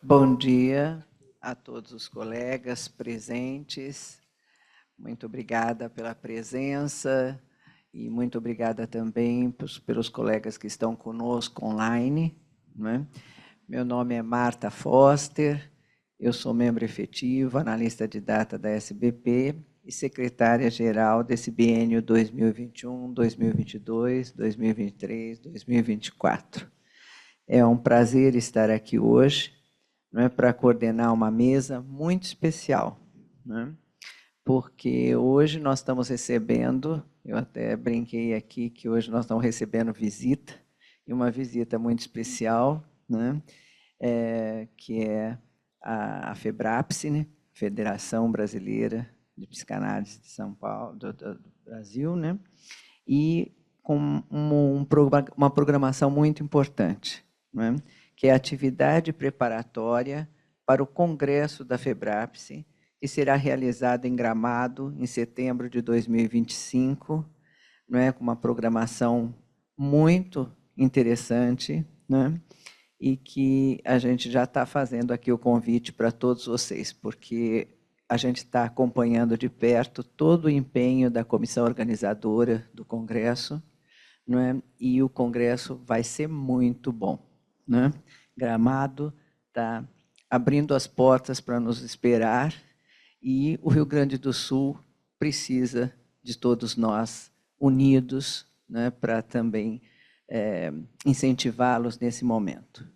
Bom dia a todos os colegas presentes. Muito obrigada pela presença e muito obrigada também pelos colegas que estão conosco online, né? Meu nome é Marta Foster, eu sou membro efetivo, analista de data da SBP e secretária-geral desse biênio 2021, 2022, 2023, 2024. É um prazer estar aqui hoje, né, para coordenar uma mesa muito especial, né? Porque hoje nós estamos recebendo, eu até brinquei aqui que hoje nós estamos recebendo visita, e uma visita muito especial, né? Que é a FEBRAPSE, né? Federação Brasileira de Psicanálise de São Paulo, do Brasil, né? E com uma programação muito importante, né? Que é a atividade preparatória para o Congresso da FEBRAPSE, que será realizado em Gramado, em setembro de 2025, né? Com uma programação muito interessante, né? E que a gente já está fazendo aqui o convite para todos vocês, porque a gente está acompanhando de perto todo o empenho da comissão organizadora do Congresso, não é? E o Congresso vai ser muito bom, né? Gramado está abrindo as portas para nos esperar e o Rio Grande do Sul precisa de todos nós unidos, né, para também incentivá-los nesse momento.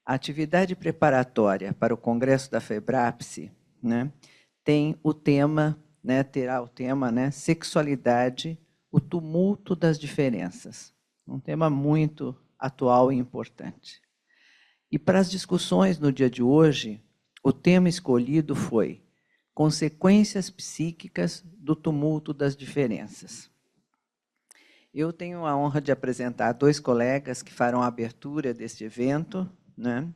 A atividade preparatória para o Congresso da FEBRAPSE, né, tem o tema, né, terá o tema, né, sexualidade, o tumulto das diferenças. Um tema muito atual e importante. E para as discussões no dia de hoje, o tema escolhido foi consequências psíquicas do tumulto das diferenças. Eu tenho a honra de apresentar dois colegas que farão a abertura deste evento, né?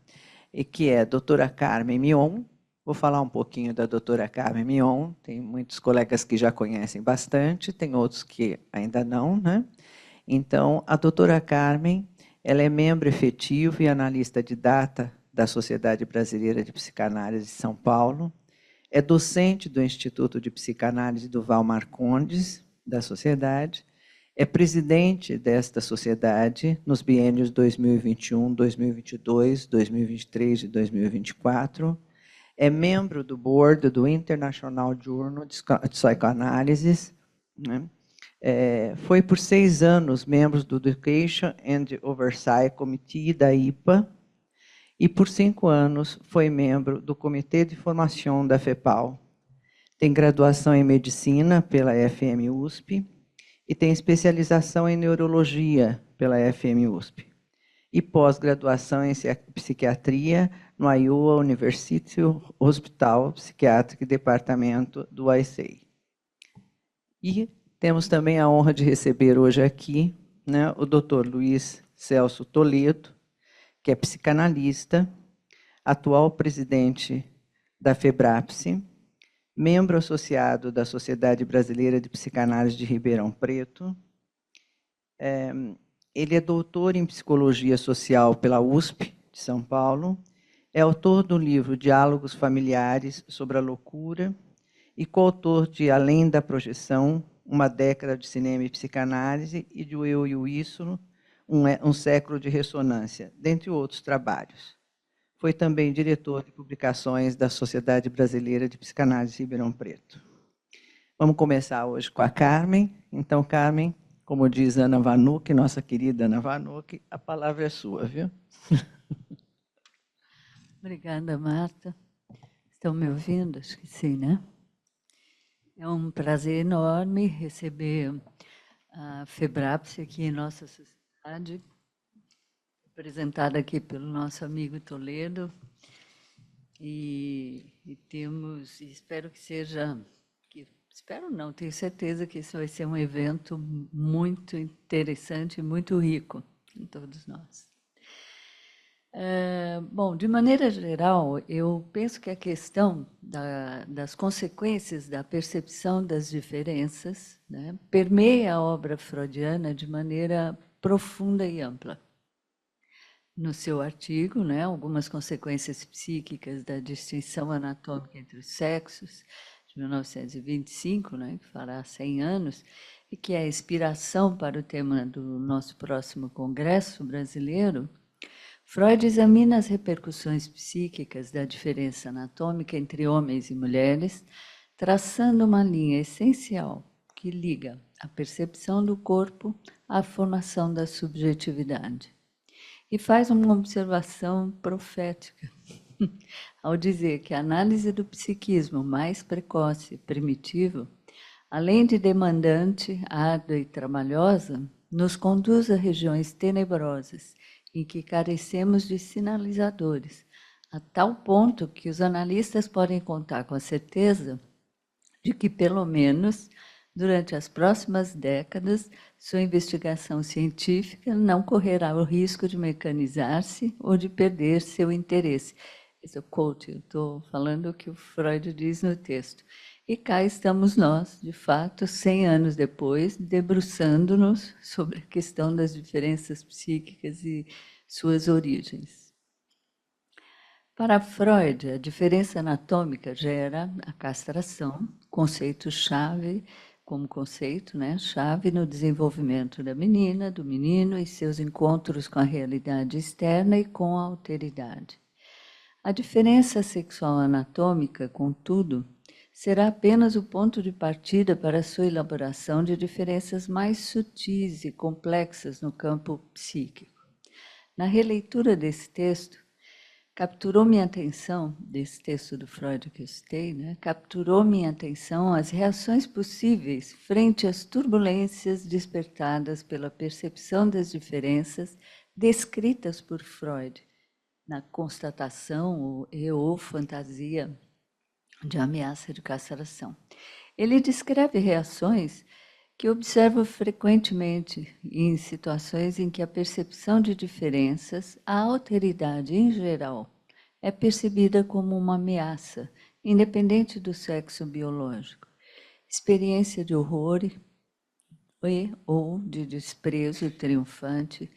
E que é a doutora Carmen Mion. Vou falar um pouquinho da doutora Carmen Mion. Tem muitos colegas que já conhecem bastante, tem outros que ainda não, né? Então, a doutora Carmen, ela é membro efetivo e analista de data da Sociedade Brasileira de Psicanálise de São Paulo, é docente do Instituto de Psicanálise do Val Marcondes, da Sociedade, é presidente desta sociedade nos biênios 2021, 2022, 2023 e 2024, é membro do board do International Journal de Psychoanalysis, né? Foi por 6 anos membro do Education and Oversight Committee da IPA e por 5 anos foi membro do Comitê de Formação da FEPAL. Tem graduação em Medicina pela FMUSP e tem especialização em Neurologia pela FMUSP e pós-graduação em Psiquiatria no Iowa University Hospital Psychiatric Departamento do ICA. E temos também a honra de receber hoje aqui, né, o Dr. Luiz Celso Toledo, que é psicanalista, atual presidente da FEBRAPSE, membro associado da Sociedade Brasileira de Psicanálise de Ribeirão Preto. Ele é doutor em Psicologia Social pela USP de São Paulo, é autor do livro Diálogos Familiares sobre a Loucura e coautor de Além da Projeção, uma década de cinema e psicanálise, e de O Eu e o Isso, um século de ressonância, dentre outros trabalhos. Foi também diretor de publicações da Sociedade Brasileira de Psicanálise de Ribeirão Preto. Vamos começar hoje com a Carmen. Então, Carmen, como diz Ana Vanucci, nossa querida Ana Vanucci, a palavra é sua, viu? Obrigada, Marta. Estão me ouvindo? Acho que sim, né? É um prazer enorme receber a FEBRAPSE aqui em nossa sociedade, representada aqui pelo nosso amigo Toledo. E temos, espero que seja, espero não, tenho certeza que isso vai ser um evento muito interessante e muito rico em todos nós. Bom, de maneira geral, eu penso que a questão das consequências da percepção das diferenças, né, permeia a obra freudiana de maneira profunda e ampla. no seu artigo, né, algumas consequências psíquicas da distinção anatômica entre os sexos, de 1925, né, que fará 100 anos, e que é a inspiração para o tema do nosso próximo congresso brasileiro, Freud examina as repercussões psíquicas da diferença anatômica entre homens e mulheres, traçando uma linha essencial que liga a percepção do corpo à formação da subjetividade. E faz uma observação profética, ao dizer que a análise do psiquismo mais precoce e primitivo, além de demandante, árdua e trabalhosa, nos conduz a regiões tenebrosas, em que carecemos de sinalizadores, a tal ponto que os analistas podem contar com a certeza de que, pelo menos, durante as próximas décadas, sua investigação científica não correrá o risco de mecanizar-se ou de perder seu interesse. Esse é o quote, eu estou falando o que o Freud diz no texto. E cá estamos nós, de fato, 100 anos depois, debruçando-nos sobre a questão das diferenças psíquicas e suas origens. Para Freud, a diferença anatômica gera a castração, conceito-chave, como conceito, né, chave no desenvolvimento da menina, do menino e seus encontros com a realidade externa e com a alteridade. A diferença sexual anatômica, contudo, será apenas o ponto de partida para a sua elaboração de diferenças mais sutis e complexas no campo psíquico. Na releitura desse texto, capturou minha atenção, desse texto do Freud que eu citei, né, capturou minha atenção as reações possíveis frente às turbulências despertadas pela percepção das diferenças descritas por Freud, na constatação ou fantasia de ameaça de castração. Ele descreve reações que observo frequentemente em situações em que a percepção de diferenças, a alteridade em geral, é percebida como uma ameaça, independente do sexo biológico. Experiência de horror ou de desprezo triunfante,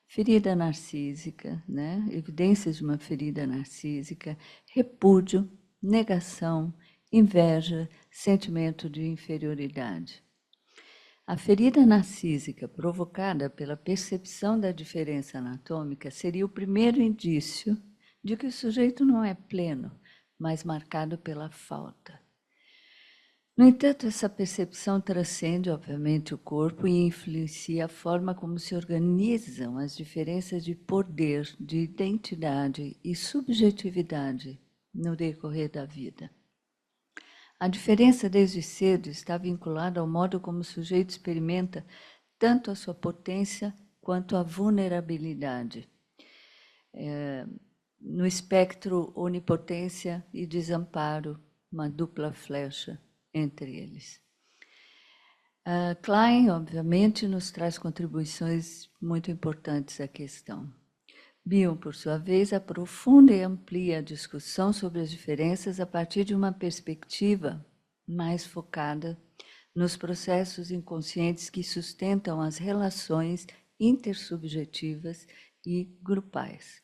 ferida narcísica, né? Evidências de uma ferida narcísica, repúdio, negação, inveja, sentimento de inferioridade. A ferida narcísica provocada pela percepção da diferença anatômica seria o primeiro indício de que o sujeito não é pleno, mas marcado pela falta. No entanto, essa percepção transcende, obviamente, o corpo e influencia a forma como se organizam as diferenças de poder, de identidade e subjetividade no decorrer da vida. A diferença desde cedo está vinculada ao modo como o sujeito experimenta tanto a sua potência quanto a vulnerabilidade. No espectro onipotência e desamparo, uma dupla flecha entre eles. Klein, obviamente, nos traz contribuições muito importantes à questão. Bion, por sua vez, aprofunda e amplia a discussão sobre as diferenças a partir de uma perspectiva mais focada nos processos inconscientes que sustentam as relações intersubjetivas e grupais.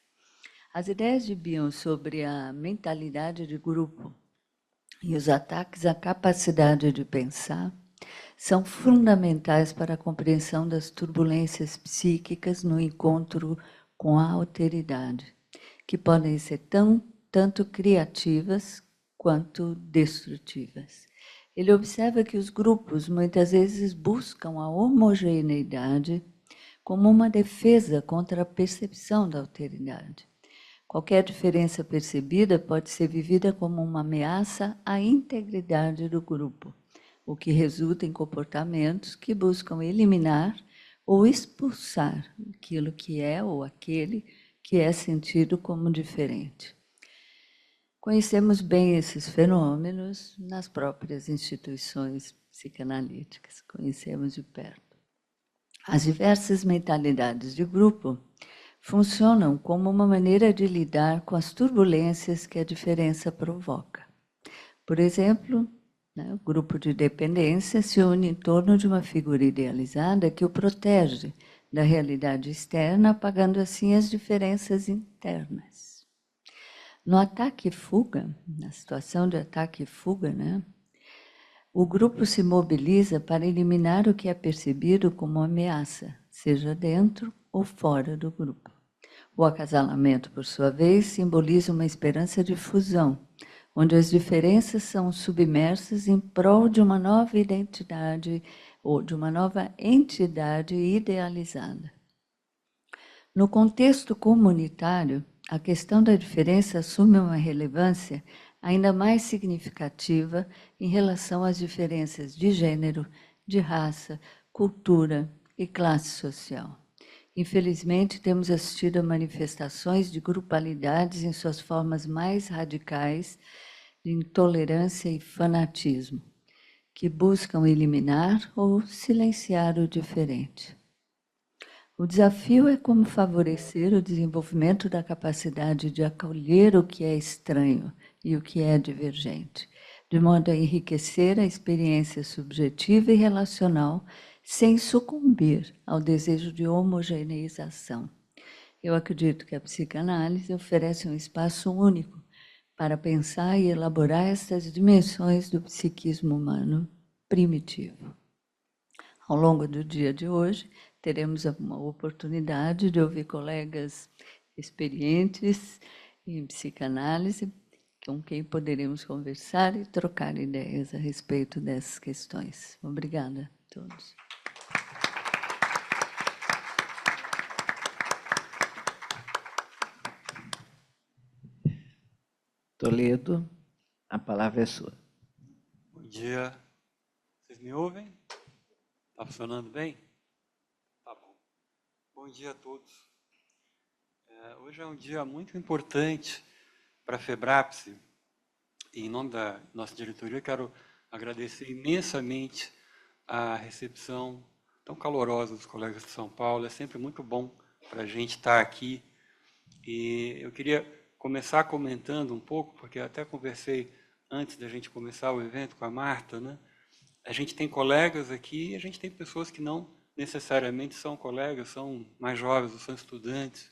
As ideias de Bion sobre a mentalidade de grupo e os ataques à capacidade de pensar são fundamentais para a compreensão das turbulências psíquicas no encontro com a alteridade, que podem ser tanto criativas quanto destrutivas. Ele observa que os grupos muitas vezes buscam a homogeneidade como uma defesa contra a percepção da alteridade. Qualquer diferença percebida pode ser vivida como uma ameaça à integridade do grupo, o que resulta em comportamentos que buscam eliminar ou expulsar aquilo que é ou aquele que é sentido como diferente. Conhecemos bem esses fenômenos nas próprias instituições psicanalíticas, conhecemos de perto. As diversas mentalidades de grupo funcionam como uma maneira de lidar com as turbulências que a diferença provoca. Por exemplo, o grupo de dependência se une em torno de uma figura idealizada que o protege da realidade externa, apagando assim as diferenças internas. No ataque e fuga, na situação de ataque e fuga, né, o grupo se mobiliza para eliminar o que é percebido como ameaça, seja dentro ou fora do grupo. O acasalamento, por sua vez, simboliza uma esperança de fusão, onde as diferenças são submersas em prol de uma nova identidade ou de uma nova entidade idealizada. No contexto comunitário, a questão da diferença assume uma relevância ainda mais significativa em relação às diferenças de gênero, de raça, cultura e classe social. Infelizmente, temos assistido a manifestações de grupalidades em suas formas mais radicais de intolerância e fanatismo, que buscam eliminar ou silenciar o diferente. O desafio é como favorecer o desenvolvimento da capacidade de acolher o que é estranho e o que é divergente, de modo a enriquecer a experiência subjetiva e relacional sem sucumbir ao desejo de homogeneização. Eu acredito que a psicanálise oferece um espaço único para pensar e elaborar essas dimensões do psiquismo humano primitivo. Ao longo do dia de hoje, teremos uma oportunidade de ouvir colegas experientes em psicanálise, com quem poderemos conversar e trocar ideias a respeito dessas questões. Obrigada a todos. Toledo, a palavra é sua. Bom dia. Vocês me ouvem? Está funcionando bem? Tá bom. Bom dia a todos. Hoje é um dia muito importante para a FEBRAPSE. E em nome da nossa diretoria, quero agradecer imensamente a recepção tão calorosa dos colegas de São Paulo. É sempre muito bom para a gente estar aqui. E eu queria começar comentando um pouco, porque até conversei antes da gente começar o evento com a Marta, né? A gente tem colegas aqui e a gente tem pessoas que não necessariamente são colegas, são mais jovens ou são estudantes.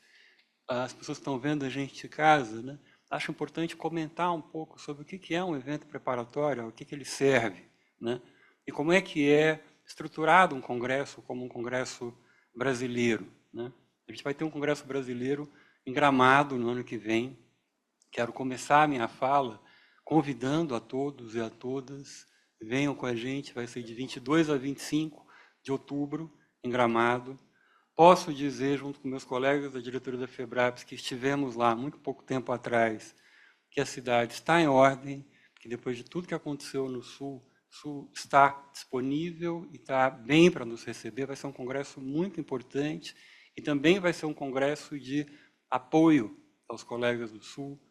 As pessoas que estão vendo a gente de casa, né? Acho importante comentar um pouco sobre o que é um evento preparatório, o que ele serve, né? E como é que é estruturado um congresso como um congresso brasileiro, né? A gente vai ter um congresso brasileiro em Gramado no ano que vem. Quero começar a minha fala convidando a todos e a todas, venham com a gente, vai ser de 22 a 25 de outubro, em Gramado. Posso dizer, junto com meus colegas da diretoria da FEBRAPS, que estivemos lá muito pouco tempo atrás, que a cidade está em ordem, que depois de tudo que aconteceu no Sul, o Sul está disponível e está bem para nos receber. Vai ser um congresso muito importante e também vai ser um congresso de apoio aos colegas do Sul.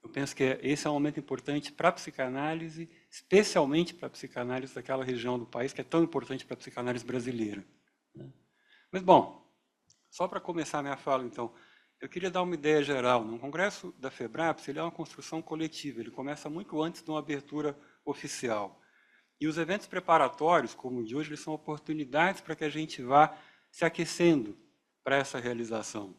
Eu penso que esse é um momento importante para a psicanálise, especialmente para a psicanálise daquela região do país, que é tão importante para a psicanálise brasileira. Mas, bom, só para começar a minha fala, então, eu queria dar uma ideia geral. O Congresso da FEBRAPS ele é uma construção coletiva, ele começa muito antes de uma abertura oficial. E os eventos preparatórios, como o de hoje, eles são oportunidades para que a gente vá se aquecendo para essa realização,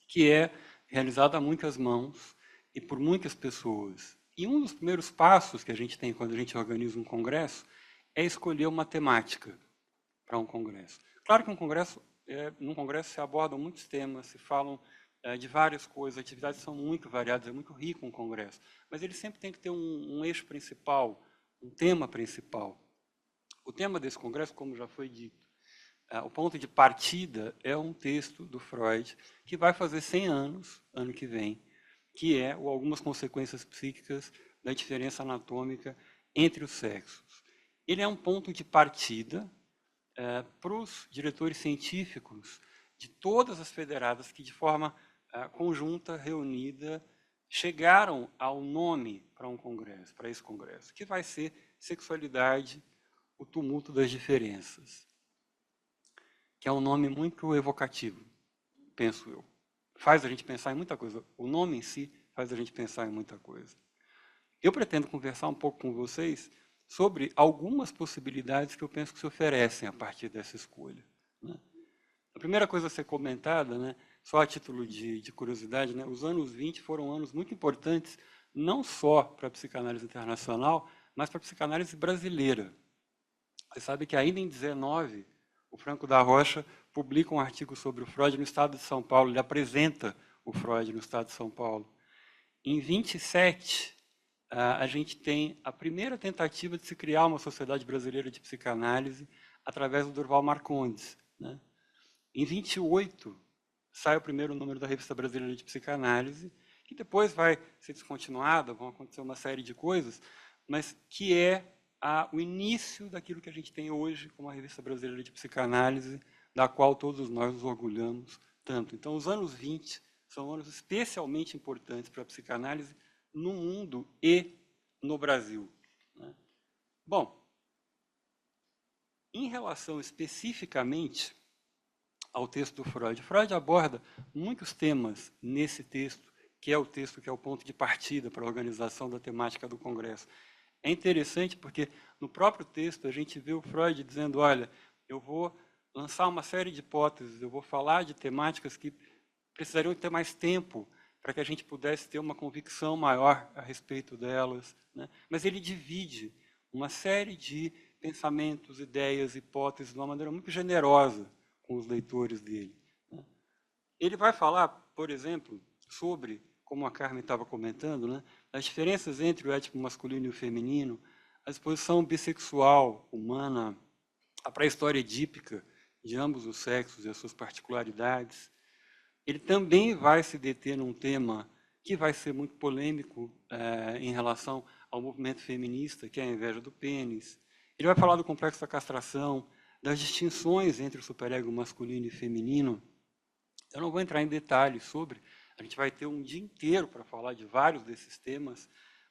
que é realizada a muitas mãos e por muitas pessoas. E um dos primeiros passos que a gente tem quando a gente organiza um congresso é escolher uma temática para um congresso. Claro que num congresso se abordam muitos temas, se falam de várias coisas, as atividades são muito variadas, é muito rico um congresso, mas ele sempre tem que ter um eixo principal, um tema principal. O tema desse congresso, como já foi dito, o ponto de partida é um texto do Freud, que vai fazer 100 anos, ano que vem, que é Algumas Consequências Psíquicas da Diferença Anatômica entre os Sexos. Ele é um ponto de partida para os diretores científicos de todas as federadas que, de forma conjunta, reunida, chegaram ao nome para um congresso, para esse congresso, que vai ser Sexualidade, o Tumulto das Diferenças, que é um nome muito evocativo, penso eu. Faz a gente pensar em muita coisa. O nome em si faz a gente pensar em muita coisa. Eu pretendo conversar um pouco com vocês sobre algumas possibilidades que eu penso que se oferecem a partir dessa escolha, né? A primeira coisa a ser comentada, né, só a título de curiosidade, né, os anos 20 foram anos muito importantes, não só para a psicanálise internacional, mas para a psicanálise brasileira. Você sabe que ainda em 19, o Franco da Rocha publica um artigo sobre o Freud no estado de São Paulo, ele apresenta o Freud no estado de São Paulo. Em 27, a gente tem a primeira tentativa de se criar uma sociedade brasileira de psicanálise através do Durval Marcondes, né? Em 28, sai o primeiro número da Revista Brasileira de Psicanálise, que depois vai ser descontinuada, vão acontecer uma série de coisas, mas que é o início daquilo que a gente tem hoje como a Revista Brasileira de Psicanálise, da qual todos nós nos orgulhamos tanto. Então, os anos 20 são anos especialmente importantes para a psicanálise no mundo e no Brasil, né? Bom, em relação especificamente ao texto do Freud, Freud aborda muitos temas nesse texto, que é o ponto de partida para a organização da temática do Congresso. É interessante porque no próprio texto a gente vê o Freud dizendo, olha, eu vou lançar uma série de hipóteses, eu vou falar de temáticas que precisariam ter mais tempo para que a gente pudesse ter uma convicção maior a respeito delas, né? Mas ele divide uma série de pensamentos, ideias, hipóteses de uma maneira muito generosa com os leitores dele, né? Ele vai falar, por exemplo, sobre, como a Carmen estava comentando, né, as diferenças entre o ético masculino e o feminino, a disposição bissexual humana, a pré-história edípica de ambos os sexos e as suas particularidades. Ele também vai se deter num tema que vai ser muito polêmico em relação ao movimento feminista, que é a inveja do pênis. Ele vai falar do complexo da castração, das distinções entre o superego masculino e feminino. Eu não vou entrar em detalhes sobre, a gente vai ter um dia inteiro para falar de vários desses temas,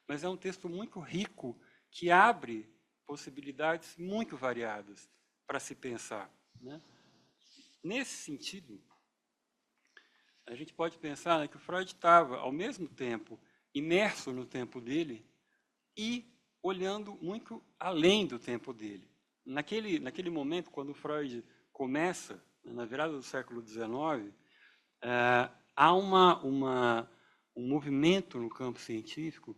mas é um texto muito rico que abre possibilidades muito variadas para se pensar, né? Nesse sentido, a gente pode pensar, né, que o Freud estava, ao mesmo tempo, imerso no tempo dele e olhando muito além do tempo dele. Naquele momento, quando o Freud começa, na virada do século XIX, há um movimento no campo científico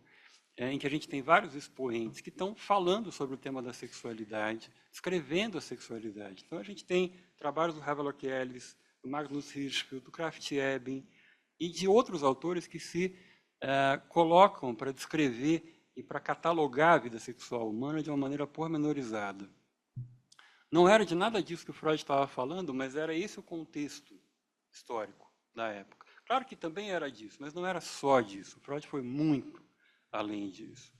em que a gente tem vários expoentes que estão falando sobre o tema da sexualidade, escrevendo a sexualidade. Então, a gente tem trabalhos do Havelock Ellis, do Magnus Hirschfeld, do Krafft-Ebing e de outros autores que se colocam para descrever e para catalogar a vida sexual humana de uma maneira pormenorizada. Não era de nada disso que o Freud estava falando, mas era esse o contexto histórico da época. Claro que também era disso, mas não era só disso. O Freud foi muito além disso.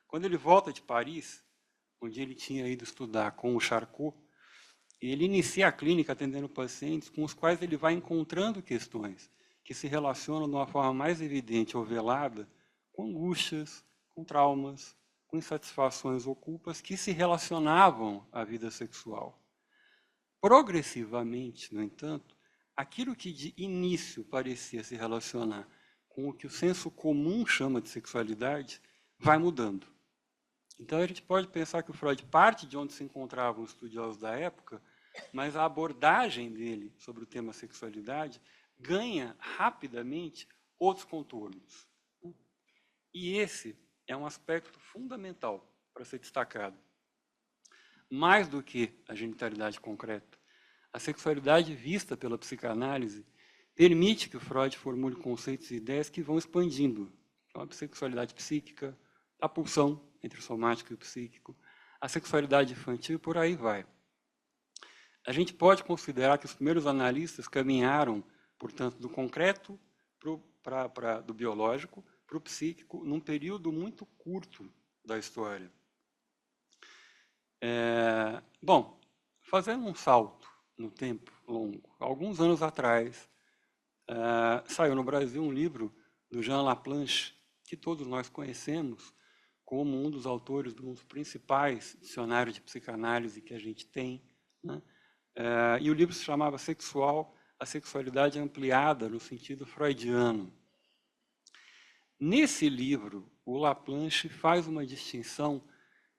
Quando ele volta de Paris, onde ele tinha ido estudar com o Charcot, ele inicia a clínica atendendo pacientes com os quais ele vai encontrando questões que se relacionam de uma forma mais evidente ou velada com angústias, com traumas, com insatisfações ou culpas que se relacionavam à vida sexual. Progressivamente, no entanto, aquilo que de início parecia se relacionar com o que o senso comum chama de sexualidade vai mudando. Então, a gente pode pensar que o Freud parte de onde se encontravam os estudiosos da época, mas a abordagem dele sobre o tema sexualidade ganha rapidamente outros contornos. E esse é um aspecto fundamental para ser destacado. Mais do que a genitalidade concreta, a sexualidade vista pela psicanálise permite que o Freud formule conceitos e ideias que vão expandindo. Então, a sexualidade psíquica, a pulsão entre o somático e o psíquico, a sexualidade infantil e por aí vai. A gente pode considerar que os primeiros analistas caminharam, portanto, do concreto do biológico para o psíquico num período muito curto da história. Bom, fazendo um salto no tempo longo, alguns anos atrás, saiu no Brasil um livro do Jean Laplanche, que todos nós conhecemos como um dos autores de um dos principais dicionários de psicanálise que a gente tem, né? E o livro se chamava A Sexualidade Ampliada no sentido freudiano. Nesse livro, o Laplanche faz uma distinção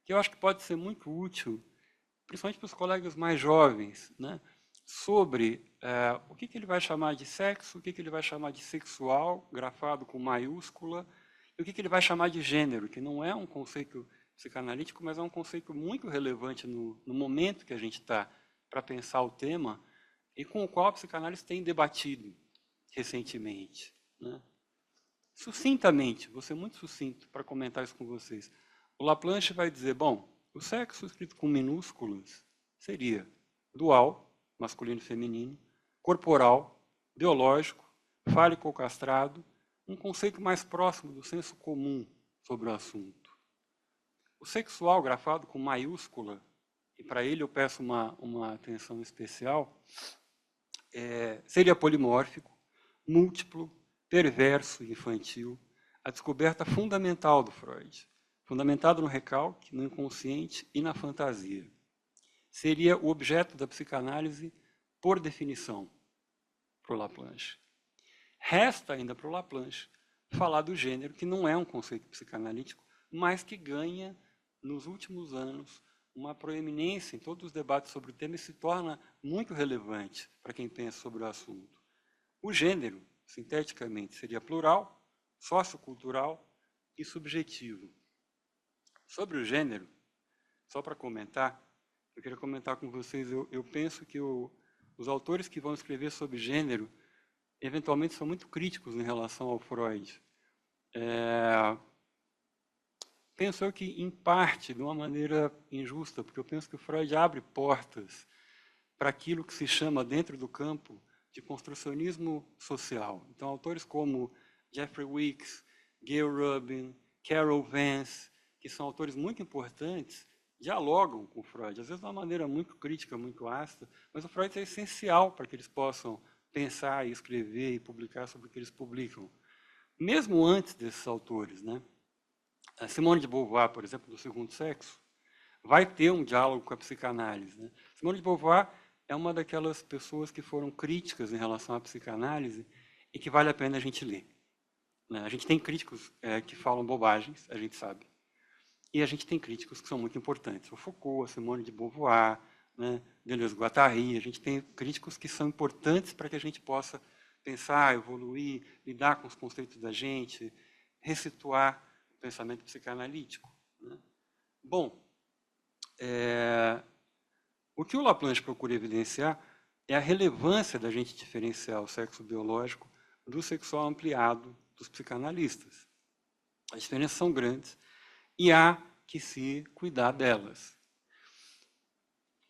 que eu acho que pode ser muito útil, principalmente para os colegas mais jovens, né? sobre o que ele vai chamar de sexo, o que ele vai chamar de sexual, grafado com maiúscula, e o que ele vai chamar de gênero, que não é um conceito psicanalítico, mas é um conceito muito relevante no momento que a gente está para pensar o tema e com o qual a psicanálise tem debatido recentemente, né? Sucintamente, vou ser muito sucinto para comentar isso com vocês. O Laplanche vai dizer, bom, o sexo escrito com minúsculas seria dual, masculino e feminino, corporal, biológico, fálico ou castrado, um conceito mais próximo do senso comum sobre o assunto. O sexual, grafado com maiúscula, e para ele eu peço uma atenção especial, seria polimórfico, múltiplo, perverso e infantil, a descoberta fundamental do Freud, fundamentado no recalque, no inconsciente e na fantasia. Seria o objeto da psicanálise por definição para o Laplanche. Resta ainda para o Laplanche falar do gênero, que não é um conceito psicanalítico, mas que ganha, nos últimos anos, uma proeminência em todos os debates sobre o tema e se torna muito relevante para quem pensa sobre o assunto. O gênero, sinteticamente, seria plural, sociocultural e subjetivo. Sobre o gênero, só para comentar, eu queria comentar com vocês, eu penso que os autores que vão escrever sobre gênero, eventualmente são muito críticos em relação ao Freud. Penso eu que, em parte, de uma maneira injusta, porque eu penso que o Freud abre portas para aquilo que se chama, dentro do campo, de construcionismo social. Então, autores como Jeffrey Weeks, Gayle Rubin, Carol Vance, que são autores muito importantes, dialogam com o Freud, às vezes de uma maneira muito crítica, muito ácida, mas o Freud é essencial para que eles possam pensar e escrever e publicar sobre o que eles publicam. Mesmo antes desses autores, né? A Simone de Beauvoir, por exemplo, do Segundo Sexo, vai ter um diálogo com a psicanálise, né? Simone de Beauvoir é uma daquelas pessoas que foram críticas em relação à psicanálise e que vale a pena a gente ler, né? A gente tem críticos que falam bobagens, a gente sabe, e a gente tem críticos que são muito importantes. O Foucault, a Simone de Beauvoir, né? Deleuze-Guattari, a gente tem críticos que são importantes para que a gente possa pensar, evoluir, lidar com os conceitos da gente, ressituar o pensamento psicanalítico, né? Bom, o que o Laplanche procura evidenciar é a relevância da gente diferenciar o sexo biológico do sexual ampliado dos psicanalistas. As diferenças são grandes e há que se cuidar delas.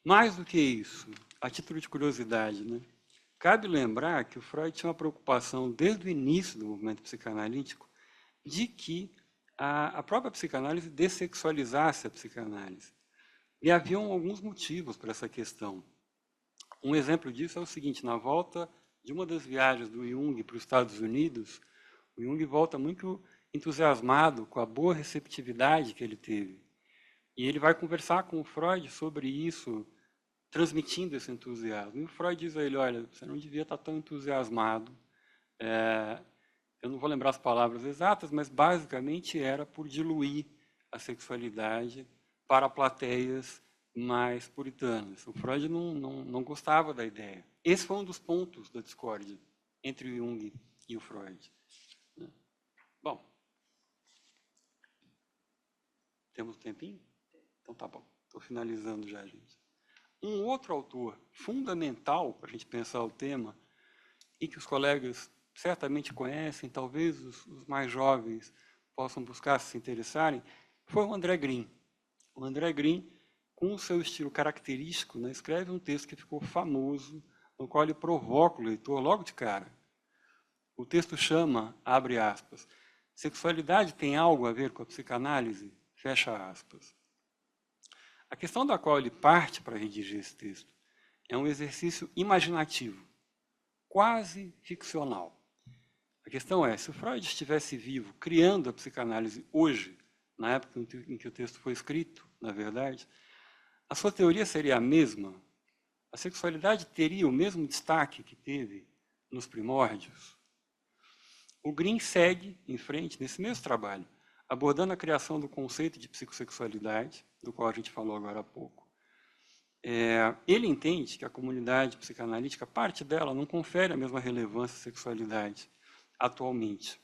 Mais do que isso, a título de curiosidade, né, cabe lembrar que o Freud tinha uma preocupação desde o início do movimento psicanalítico de que a própria psicanálise dessexualizasse a psicanálise. E haviam alguns motivos para essa questão. Um exemplo disso é o seguinte: na volta de uma das viagens do Jung para os Estados Unidos, o Jung volta muito entusiasmado com a boa receptividade que ele teve. E ele vai conversar com o Freud sobre isso, transmitindo esse entusiasmo. E o Freud diz a ele, olha, você não devia estar tão entusiasmado. Eu não vou lembrar as palavras exatas, mas basicamente era por diluir a sexualidade para plateias mais puritanas. O Freud não gostava da ideia. Esse foi um dos pontos da discórdia entre o Jung e o Freud. Bom, temos um tempinho? Então tá bom, estou finalizando já, gente. Um outro autor fundamental para a gente pensar o tema, e que os colegas certamente conhecem, talvez os mais jovens possam buscar se interessarem, foi o André Green. O André Green, com o seu estilo característico, né, escreve um texto que ficou famoso, no qual ele provoca o leitor logo de cara. O texto chama, abre aspas, sexualidade tem algo a ver com a psicanálise? Fecha aspas. A questão da qual ele parte para redigir esse texto é um exercício imaginativo, quase ficcional. A questão é, se o Freud estivesse vivo, criando a psicanálise hoje, na época em que o texto foi escrito, na verdade, a sua teoria seria a mesma? A sexualidade teria o mesmo destaque que teve nos primórdios? O Green segue em frente nesse mesmo trabalho, abordando a criação do conceito de psicossexualidade, do qual a gente falou agora há pouco, Ele entende que a comunidade psicanalítica, parte dela, não confere a mesma relevância à sexualidade atualmente.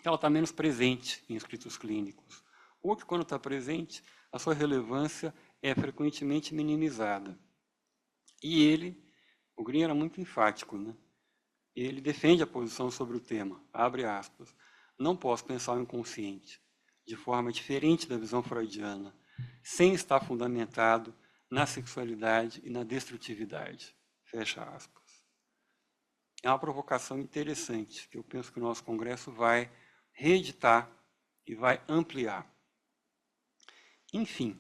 Ela está menos presente em escritos clínicos. Ou que, quando está presente, a sua relevância é frequentemente minimizada. E ele, o Green era muito enfático, né? Ele defende a posição sobre o tema, abre aspas, não posso pensar o inconsciente de forma diferente da visão freudiana, sem estar fundamentado na sexualidade e na destrutividade, fecha aspas. É uma provocação interessante, que eu penso que o nosso Congresso vai reeditar e vai ampliar. Enfim,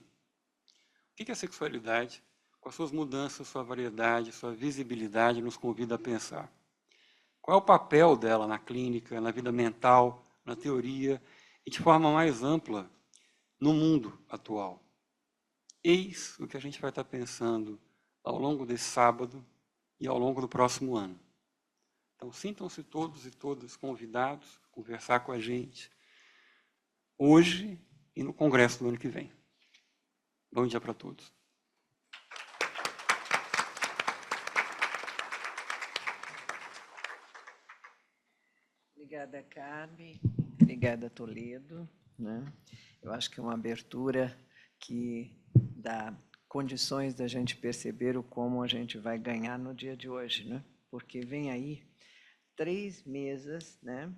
o que a sexualidade, com as suas mudanças, sua variedade, sua visibilidade, nos convida a pensar? Qual é o papel dela na clínica, na vida mental, na teoria e, de forma mais ampla, no mundo atual? Eis o que a gente vai estar pensando ao longo desse sábado e ao longo do próximo ano. Então, sintam-se todos e todas convidados a conversar com a gente hoje e no Congresso do ano que vem. Bom dia para todos. Obrigada, Carmen. Obrigada, Toledo. Né? Eu acho que é uma abertura que dá condições da gente perceber o como a gente vai ganhar no dia de hoje, né? Porque vem aí 3 mesas, né?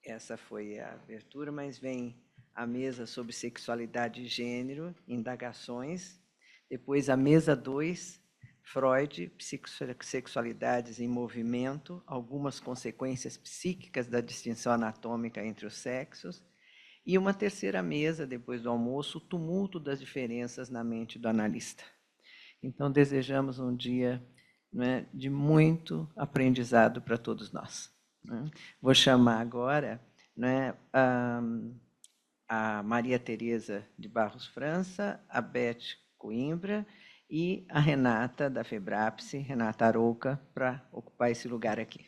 Essa foi a abertura, mas vem a mesa sobre sexualidade e gênero, indagações, depois a mesa 2, Freud, psicossexualidades em movimento, algumas consequências psíquicas da distinção anatômica entre os sexos, e uma terceira mesa, depois do almoço, o tumulto das diferenças na mente do analista. Então, desejamos um dia, né, de muito aprendizado para todos nós. Né? Vou chamar agora, né, a Maria Tereza de Barros França, a Beth Coimbra e a Renata, da FEBRAPSE, Renata Arouca, para ocupar esse lugar aqui.